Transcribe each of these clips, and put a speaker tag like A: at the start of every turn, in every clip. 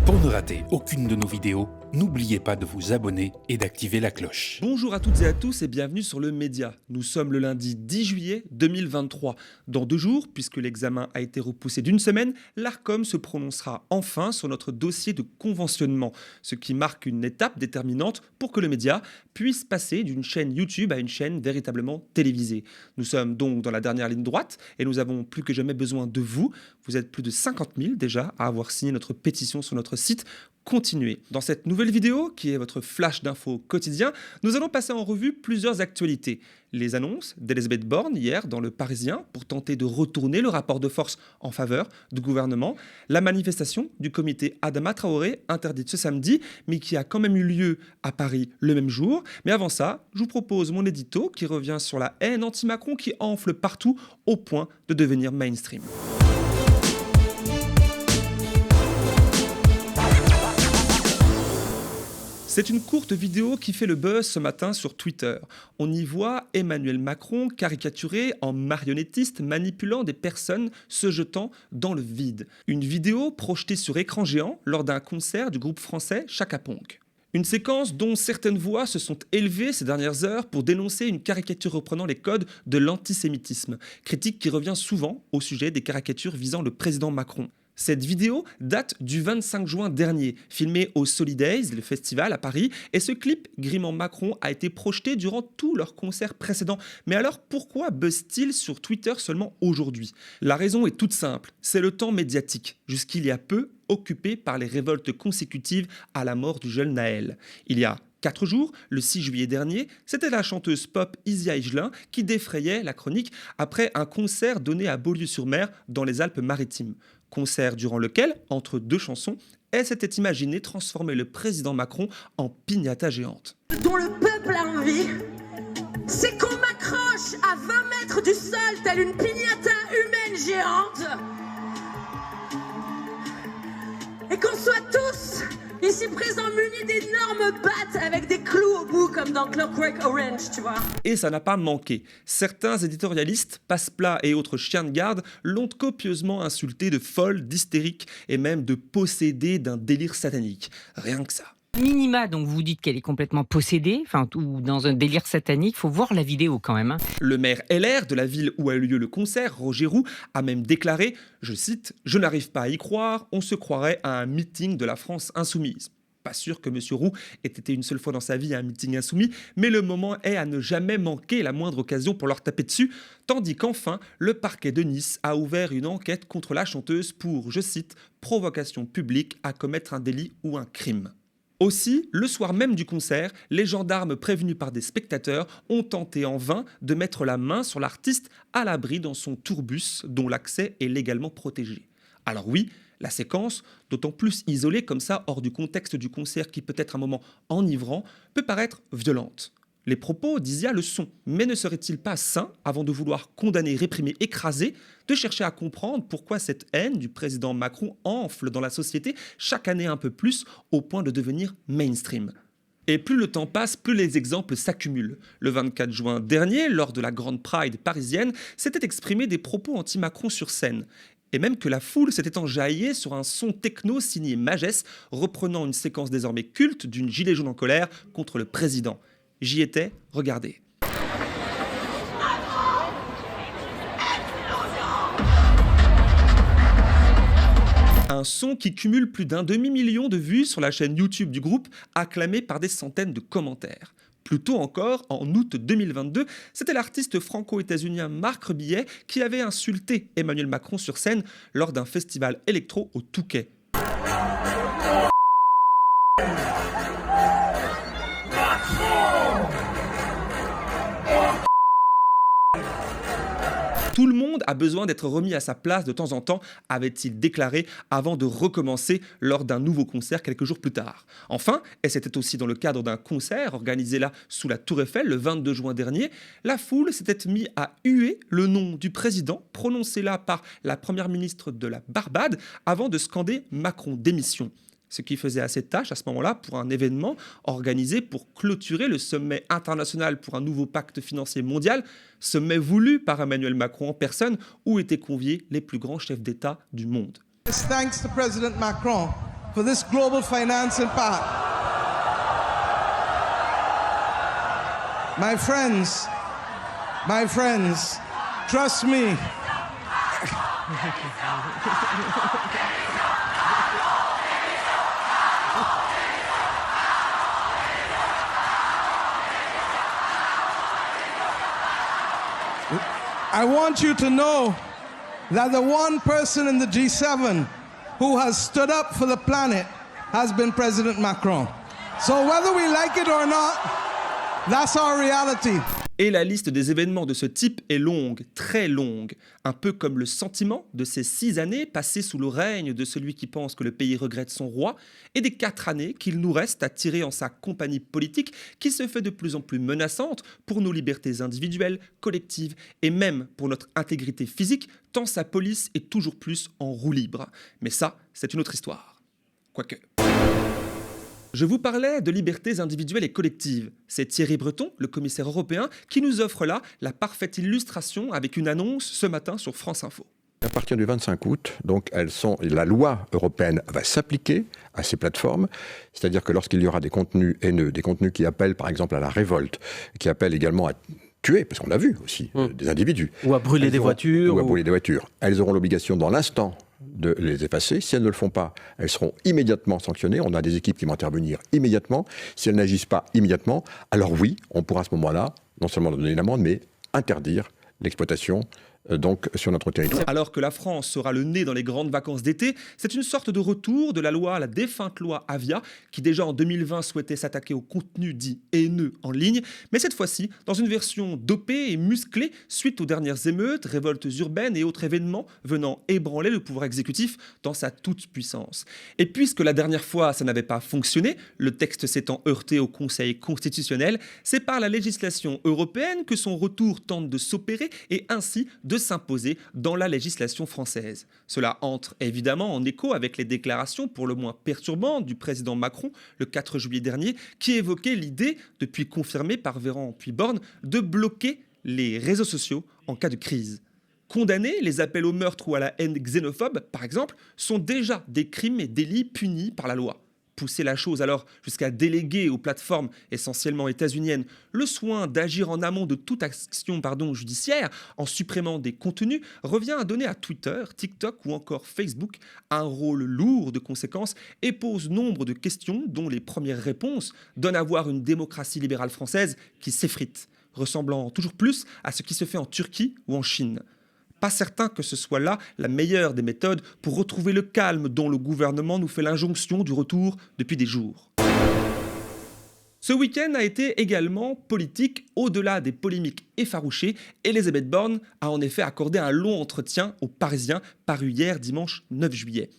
A: Pour ne rater aucune de nos vidéos, n'oubliez pas de vous abonner et d'activer la cloche.
B: Bonjour à toutes et à tous et bienvenue sur le Média. Nous sommes le lundi 10 juillet 2023. Dans 2 jours, puisque l'examen a été repoussé d'une semaine, l'Arcom se prononcera enfin sur notre dossier de conventionnement, ce qui marque une étape déterminante pour que le Média puisse passer d'une chaîne YouTube à une chaîne véritablement télévisée. Nous sommes donc dans la dernière ligne droite et nous avons plus que jamais besoin de vous. Vous êtes plus de 50 000 déjà à avoir signé notre pétition sur notre site. Continuez. Dans cette nouvelle vidéo, qui est votre flash d'infos quotidien, nous allons passer en revue plusieurs actualités. Les annonces d'Elisabeth Borne hier dans Le Parisien pour tenter de retourner le rapport de force en faveur du gouvernement, la manifestation du comité Adama Traoré interdite ce samedi, mais qui a quand même eu lieu à Paris le même jour. Mais avant ça, je vous propose mon édito qui revient sur la haine anti-Macron qui enfle partout au point de devenir mainstream. C'est une courte vidéo qui fait le buzz ce matin sur Twitter. On y voit Emmanuel Macron caricaturé en marionnettiste manipulant des personnes se jetant dans le vide. Une vidéo projetée sur écran géant lors d'un concert du groupe français Chaka Ponk. Une séquence dont certaines voix se sont élevées ces dernières heures pour dénoncer une caricature reprenant les codes de l'antisémitisme, critique qui revient souvent au sujet des caricatures visant le président Macron. Cette vidéo date du 25 juin dernier, filmée au Solidays, le festival à Paris, et ce clip grimant Macron a été projeté durant tous leurs concerts précédents. Mais alors pourquoi buzz-t-il sur Twitter seulement aujourd'hui ? La raison est toute simple, c'est le temps médiatique, jusqu'il y a peu occupé par les révoltes consécutives à la mort du jeune Naël. Il y a 4 jours, le 6 juillet dernier, c'était la chanteuse pop Isia Higelin qui défrayait la chronique après un concert donné à Beaulieu-sur-Mer dans les Alpes-Maritimes. Concert durant lequel, entre 2 chansons, elle s'était imaginée transformer le président Macron en piñata géante.
C: Dont le peuple a envie, c'est qu'on m'accroche à 20 mètres du sol telle une piñata humaine géante et qu'on soit tous ici présents munis d'énormes battes avec des clous au bout comme dans Clockwork Orange, tu vois.
B: Et ça n'a pas manqué. Certains éditorialistes, passe-plat et autres chiens de garde l'ont copieusement insulté de folle, d'hystérique et même de possédée d'un délire satanique. Rien que ça.
D: Minima, donc vous dites qu'elle est complètement possédée, ou dans un délire satanique, faut voir la vidéo quand même.
B: Le maire LR de la ville où a eu lieu le concert, Roger Roux, a même déclaré, je cite, « Je n'arrive pas à y croire, on se croirait à un meeting de la France insoumise ». Pas sûr que M. Roux ait été une seule fois dans sa vie à un meeting insoumis, mais le moment est à ne jamais manquer la moindre occasion pour leur taper dessus, tandis qu'enfin, le parquet de Nice a ouvert une enquête contre la chanteuse pour, je cite, « provocation publique à commettre un délit ou un crime ». Aussi, le soir même du concert, les gendarmes prévenus par des spectateurs ont tenté en vain de mettre la main sur l'artiste à l'abri dans son tourbus dont l'accès est légalement protégé. Alors oui, la séquence, d'autant plus isolée comme ça hors du contexte du concert qui peut être un moment enivrant, peut paraître violente. Les propos d'Isia le sont, mais ne serait-il pas sain, avant de vouloir condamner, réprimer, écraser, de chercher à comprendre pourquoi cette haine du président Macron enfle dans la société chaque année un peu plus au point de devenir mainstream ? Et plus le temps passe, plus les exemples s'accumulent. Le 24 juin dernier, lors de la grande Pride parisienne, s'étaient exprimés des propos anti-Macron sur scène. Et même que la foule s'était enjaillée sur un son techno signé Magès, reprenant une séquence désormais culte d'une gilet jaune en colère contre le président. J'y étais, regardez. Un son qui cumule plus d'un demi-million de vues sur la chaîne YouTube du groupe, acclamé par des centaines de commentaires. Plus tôt encore, en août 2022, c'était l'artiste franco-états-unien Marc Rebillet qui avait insulté Emmanuel Macron sur scène lors d'un festival électro au Touquet. Tout le monde a besoin d'être remis à sa place de temps en temps, avait-il déclaré avant de recommencer lors d'un nouveau concert quelques jours plus tard. Enfin, et c'était aussi dans le cadre d'un concert organisé là sous la Tour Eiffel le 22 juin dernier, la foule s'était mise à huer le nom du président, prononcé là par la première ministre de la Barbade, avant de scander « Macron démission ». Ce qui faisait assez tâche à ce moment-là pour un événement organisé pour clôturer le sommet international pour un nouveau pacte financier mondial, sommet voulu par Emmanuel Macron en personne où étaient conviés les plus grands chefs d'État du monde.
E: Thanks to President Macron for this global financing pact. My friends, trust me. I want you to know that the one person in the G7 who has stood up for the planet has been President Macron. So whether we like it or not, that's our reality.
B: Et la liste des événements de ce type est longue, très longue, un peu comme le sentiment de ces 6 années passées sous le règne de celui qui pense que le pays regrette son roi, et des 4 années qu'il nous reste à tirer en sa compagnie politique qui se fait de plus en plus menaçante pour nos libertés individuelles, collectives et même pour notre intégrité physique, tant sa police est toujours plus en roue libre. Mais ça, c'est une autre histoire. Quoique... Je vous parlais de libertés individuelles et collectives. C'est Thierry Breton, le commissaire européen, qui nous offre là la parfaite illustration avec une annonce ce matin sur France Info.
F: À partir du 25 août, donc la loi européenne va s'appliquer à ces plateformes, c'est-à-dire que lorsqu'il y aura des contenus haineux, des contenus qui appellent par exemple à la révolte, qui appellent également à tuer, parce qu'on l'a vu aussi, des individus.
G: Ou à brûler des voitures.
F: Ou à brûler des voitures. Elles auront l'obligation dans l'instant de les effacer. Si elles ne le font pas, elles seront immédiatement sanctionnées. On a des équipes qui vont intervenir immédiatement. Si elles n'agissent pas immédiatement, alors oui, on pourra à ce moment-là, non seulement donner une amende, mais interdire l'exploitation donc sur notre territoire.
B: Alors que la France sera le nez dans les grandes vacances d'été, c'est une sorte de retour de la défunte loi Avia, qui déjà en 2020 souhaitait s'attaquer au contenu dit haineux en ligne, mais cette fois-ci dans une version dopée et musclée suite aux dernières émeutes, révoltes urbaines et autres événements venant ébranler le pouvoir exécutif dans sa toute-puissance. Et puisque la dernière fois ça n'avait pas fonctionné, le texte s'étant heurté au Conseil constitutionnel, c'est par la législation européenne que son retour tente de s'opérer et ainsi de s'imposer dans la législation française. Cela entre évidemment en écho avec les déclarations pour le moins perturbantes du président Macron le 4 juillet dernier, qui évoquait l'idée, depuis confirmée par Véran puis Borne, de bloquer les réseaux sociaux en cas de crise. Condamner les appels au meurtre ou à la haine xénophobe, par exemple, sont déjà des crimes et délits punis par la loi. Pousser la chose alors jusqu'à déléguer aux plateformes essentiellement états-uniennes le soin d'agir en amont de toute action judiciaire en supprimant des contenus revient à donner à Twitter, TikTok ou encore Facebook un rôle lourd de conséquences et pose nombre de questions dont les premières réponses donnent à voir une démocratie libérale française qui s'effrite, ressemblant toujours plus à ce qui se fait en Turquie ou en Chine. Pas certain que ce soit là la meilleure des méthodes pour retrouver le calme dont le gouvernement nous fait l'injonction du retour depuis des jours. Ce week-end a été également politique au-delà des polémiques effarouchées. Elisabeth Borne a en effet accordé un long entretien aux Parisiens paru hier dimanche 9 juillet.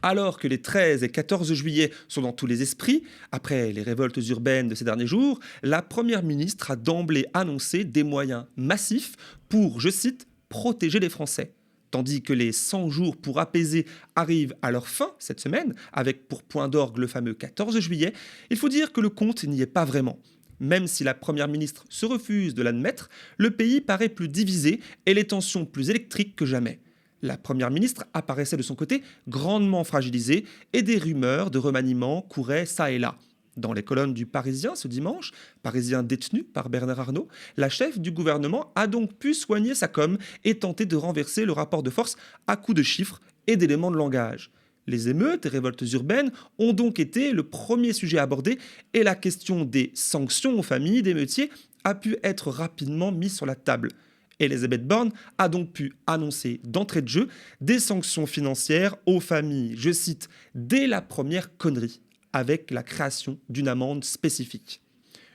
B: Alors que les 13 et 14 juillet sont dans tous les esprits, après les révoltes urbaines de ces derniers jours, la Première ministre a d'emblée annoncé des moyens massifs pour, je cite, protéger les Français. Tandis que les 100 jours pour apaiser arrivent à leur fin cette semaine, avec pour point d'orgue le fameux 14 juillet, il faut dire que le compte n'y est pas vraiment. Même si la Première ministre se refuse de l'admettre, le pays paraît plus divisé et les tensions plus électriques que jamais. La Première ministre apparaissait de son côté grandement fragilisée et des rumeurs de remaniement couraient ça et là. Dans les colonnes du Parisien ce dimanche, Parisien détenu par Bernard Arnault, la chef du gouvernement a donc pu soigner sa com et tenter de renverser le rapport de force à coups de chiffres et d'éléments de langage. Les émeutes et révoltes urbaines ont donc été le premier sujet abordé et la question des sanctions aux familles d'émeutiers a pu être rapidement mise sur la table. Elisabeth Borne a donc pu annoncer d'entrée de jeu des sanctions financières aux familles, je cite, dès la première connerie, avec la création d'une amende spécifique.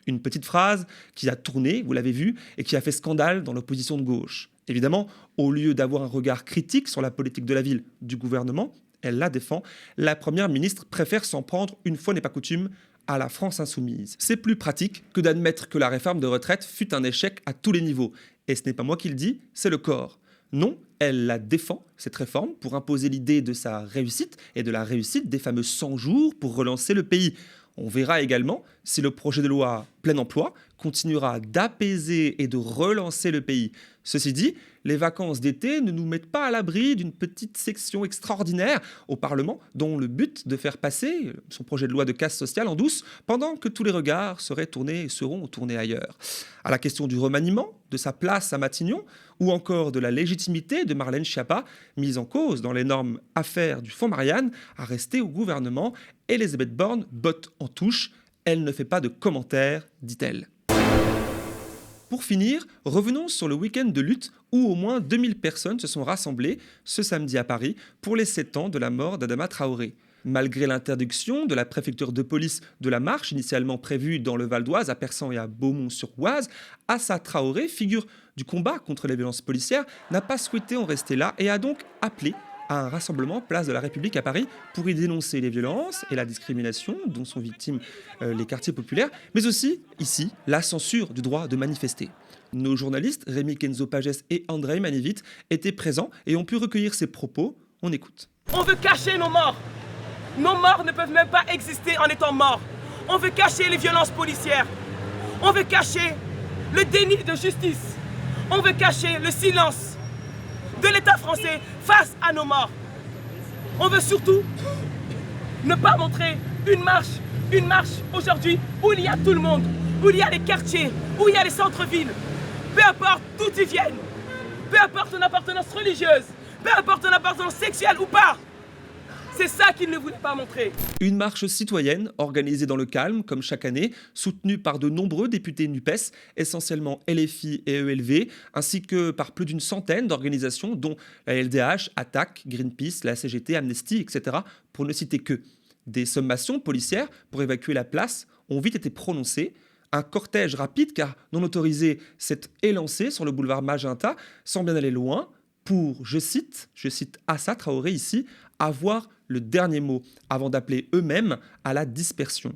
B: Une petite phrase qui a tourné, vous l'avez vu, et qui a fait scandale dans l'opposition de gauche. Évidemment, au lieu d'avoir un regard critique sur la politique de la ville du gouvernement, elle la défend, la Première ministre préfère s'en prendre, une fois n'est pas coutume, à la France insoumise. C'est plus pratique que d'admettre que la réforme de retraite fut un échec à tous les niveaux. Et ce n'est pas moi qui le dis, c'est le corps. Non, elle la défend, cette réforme, pour imposer l'idée de sa réussite et de la réussite des fameux 100 jours pour relancer le pays. On verra également si le projet de loi plein emploi continuera d'apaiser et de relancer le pays. Ceci dit, les vacances d'été ne nous mettent pas à l'abri d'une petite section extraordinaire au Parlement dont le but de faire passer son projet de loi de casse sociale en douce pendant que tous les regards seront tournés ailleurs. À la question du remaniement, de sa place à Matignon ou encore de la légitimité de Marlène Schiappa, mise en cause dans l'énorme affaire du fonds Marianne, à rester au gouvernement, Elisabeth Borne botte en touche. Elle ne fait pas de commentaires, dit-elle. Pour finir, revenons sur le week-end de lutte où au moins 2000 personnes se sont rassemblées ce samedi à Paris pour les 7 ans de la mort d'Adama Traoré. Malgré l'interdiction de la préfecture de police de la marche initialement prévue dans le Val d'Oise, à Persan et à Beaumont-sur-Oise, Assa Traoré, figure du combat contre les violences policières, n'a pas souhaité en rester là et a donc appelé à un rassemblement place de la République à Paris pour y dénoncer les violences et la discrimination dont sont victimes les quartiers populaires, mais aussi, ici, la censure du droit de manifester. Nos journalistes, Rémi Kenzo Pages et Andrei Manivit, étaient présents et ont pu recueillir ces propos. On écoute.
G: On veut cacher nos morts. Nos morts ne peuvent même pas exister en étant morts. On veut cacher les violences policières. On veut cacher le déni de justice. On veut cacher le silence de l'État français face à nos morts. On veut surtout ne pas montrer une marche aujourd'hui où il y a tout le monde, où il y a les quartiers, où il y a les centres-villes. Peu importe d'où tu viennes, peu importe ton appartenance religieuse, peu importe ton appartenance sexuelle ou pas. C'est ça qu'ils ne voulaient pas montrer.
B: Une marche citoyenne organisée dans le calme, comme chaque année, soutenue par de nombreux députés NUPES, essentiellement LFI et ELV, ainsi que par plus d'une centaine d'organisations, dont la LDH, Attac, Greenpeace, la CGT, Amnesty, etc., pour ne citer que. Des sommations policières pour évacuer la place ont vite été prononcées. Un cortège rapide, car non autorisé, s'est élancé sur le boulevard Magenta, sans bien aller loin, pour, je cite Assa Traoré ici, avoir le dernier mot, avant d'appeler eux-mêmes à la dispersion.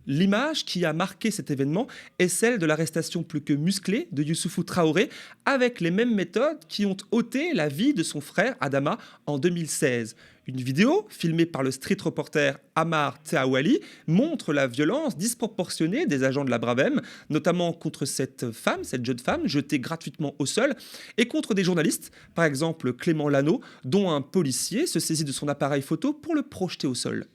B: L'image qui a marqué cet événement est celle de l'arrestation plus que musclée de Youssoufou Traoré, avec les mêmes méthodes qui ont ôté la vie de son frère Adama en 2016. Une vidéo, filmée par le street reporter Amar Teawali, montre la violence disproportionnée des agents de la Bravem, notamment contre cette jeune femme, jetée gratuitement au sol, et contre des journalistes, par exemple Clément Lano, dont un policier se saisit de son appareil photo pour le projeter au sol.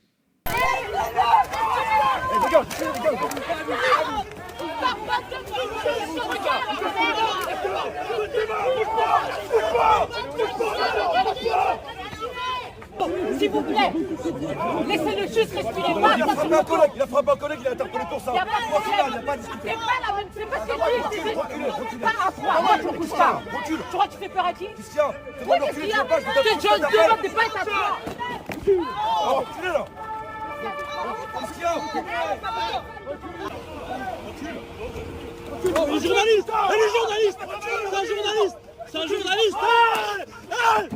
H: S'il vous plaît, laissez-le juste respirer.
I: Il a frappé un collègue, il a interpellé pour ça.
H: Il n'y a pas de problème.
I: Il n'a pas discuté.
H: C'est pas la même, c'est pas ce que tu dis.
I: Reculez.
H: Pas à toi. Moi, je ne bouge pas. Tu crois que tu fais peur à qui?
I: Qu'est-ce qu'il y a?
H: Oui, qu'est-ce qu'il y a? Je te demande de pas être à toi.
I: Reculez là. Qu'est-ce qu'il y a?
J: Les journalistes! Les journalistes! C'est un journaliste! C'est un journaliste!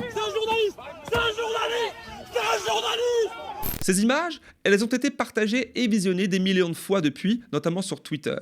J: C'est un journaliste! C'est un journaliste! C'est un journaliste!
B: Ces images, elles ont été partagées et visionnées des millions de fois depuis, notamment sur Twitter.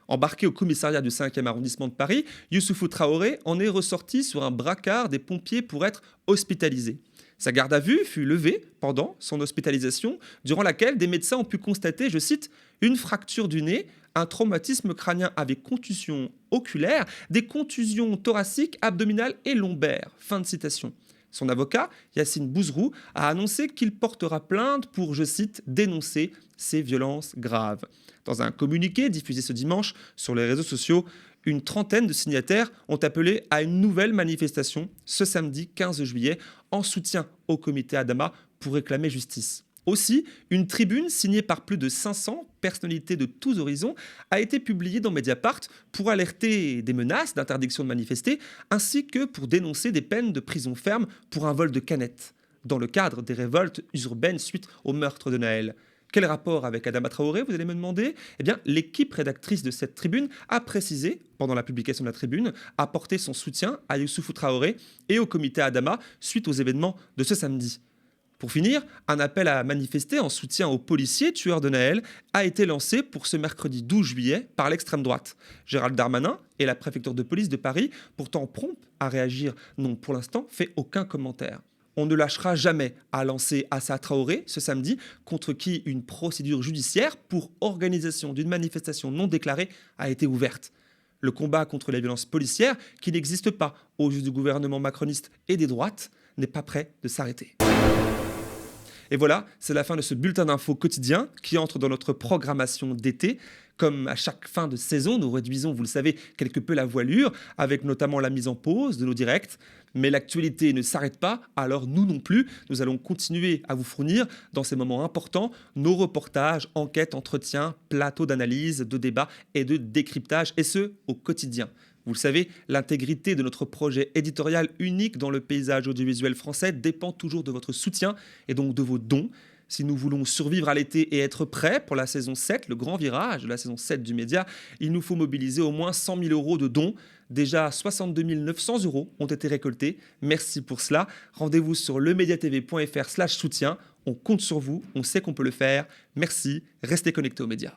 B: Embarqué au commissariat du 5e arrondissement de Paris, Youssoufou Traoré en est ressorti sur un braquard des pompiers pour être hospitalisé. Sa garde à vue fut levée pendant son hospitalisation, durant laquelle des médecins ont pu constater, je cite, une fracture du nez, un traumatisme crânien avec contusion oculaire, des contusions thoraciques, abdominales et lombaires. Fin de citation. Son avocat, Yassine Bouzrou, a annoncé qu'il portera plainte pour, je cite, dénoncer ces violences graves. Dans un communiqué diffusé ce dimanche sur les réseaux sociaux, une trentaine de signataires ont appelé à une nouvelle manifestation ce samedi 15 juillet en soutien au comité Adama pour réclamer justice. Aussi, une tribune signée par plus de 500 personnalités de tous horizons a été publiée dans Mediapart pour alerter des menaces d'interdiction de manifester ainsi que pour dénoncer des peines de prison ferme pour un vol de canettes dans le cadre des révoltes urbaines suite au meurtre de Naël. Quel rapport avec Adama Traoré, vous allez me demander? Eh bien, l'équipe rédactrice de cette tribune a précisé, pendant la publication de la tribune, apporter son soutien à Youssoufou Traoré et au comité Adama suite aux événements de ce samedi. Pour finir, un appel à manifester en soutien aux policiers tueurs de Naël a été lancé pour ce mercredi 12 juillet par l'extrême droite. Gérald Darmanin et la préfecture de police de Paris, pourtant prompts à réagir, n'ont pour l'instant fait aucun commentaire. On ne lâchera jamais, a lancé Assa Traoré ce samedi, contre qui une procédure judiciaire pour organisation d'une manifestation non déclarée a été ouverte. Le combat contre les violences policières, qui n'existe pas aux yeux du gouvernement macroniste et des droites, n'est pas prêt de s'arrêter. Et voilà, c'est la fin de ce bulletin d'infos quotidien qui entre dans notre programmation d'été. Comme à chaque fin de saison, nous réduisons, vous le savez, quelque peu la voilure, avec notamment la mise en pause de nos directs. Mais l'actualité ne s'arrête pas, alors nous non plus. Nous allons continuer à vous fournir, dans ces moments importants, nos reportages, enquêtes, entretiens, plateaux d'analyse, de débat et de décryptage, et ce, au quotidien. Vous le savez, l'intégrité de notre projet éditorial unique dans le paysage audiovisuel français dépend toujours de votre soutien et donc de vos dons. Si nous voulons survivre à l'été et être prêts pour la saison 7, le grand virage de la saison 7 du média, il nous faut mobiliser au moins 100 000 euros de dons. Déjà 62 900 euros ont été récoltés. Merci pour cela. Rendez-vous sur lemediatv.fr/soutien. On compte sur vous, on sait qu'on peut le faire. Merci, restez connectés aux médias.